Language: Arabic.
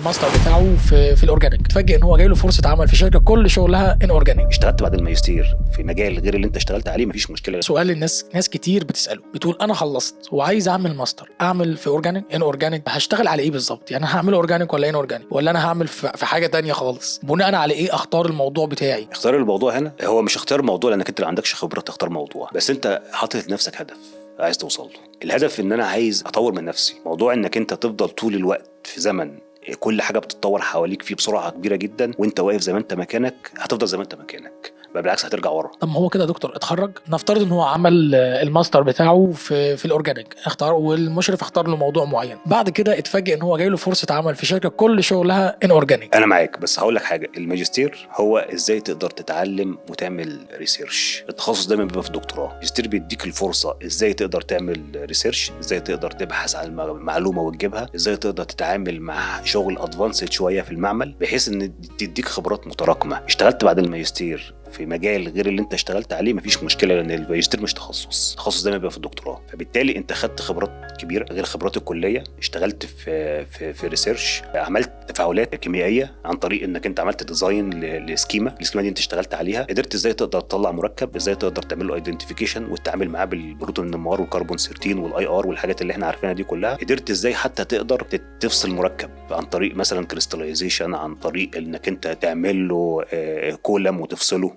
الماستر بتاعه في الاورجانيك، اتفاجئ ان هو جاي له فرصه عمل في شركه كل شغلها ان اورجانيك. اشتغلت بعد الماجستير في مجال غير اللي انت اشتغلت عليه، مفيش مشكله. سؤال الناس ناس كتير بتساله، بتقول انا خلصت وعايز اعمل ماستر، اعمل في اورجانيك ان اورجانيك، هشتغل على ايه بالظبط؟ يعني انا هعمل اورجانيك ولا ان اورجانيك، ولا انا هعمل في حاجه تانية خالص؟ بناء على ايه اختار الموضوع بتاعي؟ اختار الموضوع هنا هو مش اختيار موضوع لانك انت ما عندكش خبره تختار موضوع، بس انت حاطط لنفسك هدف عايز توصل له. الهدف ان انا عايز اطور من نفسي. موضوع انك انت تفضل طول الوقت في زمن كل حاجه بتتطور حواليك فيه بسرعه كبيره جدا وانت واقف زي ما انت مكانك، هتفضل زي ما انت مكانك، بل بالعكس هترجع ورا. طب ما هو كده دكتور اتخرج، نفترض ان هو عمل الماستر بتاعه في الاورجانيك، اختار والمشرف اختار له موضوع معين، بعد كده اتفاجئ ان هو جاي له فرصه عمل في شركه كل شغلها ان اورجانيك. انا معاك، بس هقول لك حاجه. الماجستير هو ازاي تقدر تتعلم وتعمل ريسيرش. التخصص دايما بيبقى في الدكتوراه. الماجستير بيديك الفرصه ازاي تقدر تعمل ريسيرش، ازاي تقدر تبحث عن المعلومه وتجيبها، ازاي تقدر تتعامل مع شغل ادفانسد شويه في المعمل بحيث ان تديك خبرات متراكمه. اشتغلت بعد الماجستير في مجال غير اللي انت اشتغلت عليه، مفيش مشكله، لان الماجستير مش تخصص. التخصص دايما بيبقى في الدكتوراه، فبالتالي انت خدت خبرات كبيره غير خبرات الكليه. اشتغلت في ريسيرش، عملت تفاعلات كيميائيه عن طريق انك انت عملت ديزاين السكيما دي انت اشتغلت عليها. قدرت ازاي تقدر تطلع مركب، ازاي تقدر تعمل له ايدنتيفيكيشن والتعامل معاه بالبروتون النمار والكربون 13 والاي ار والحاجات اللي احنا عارفينها دي كلها. قدرت ازاي حتى تقدر تفصل مركب عن طريق مثلا كريستاليزيشن، عن طريق انك انت تعمل له كولم وتفصله.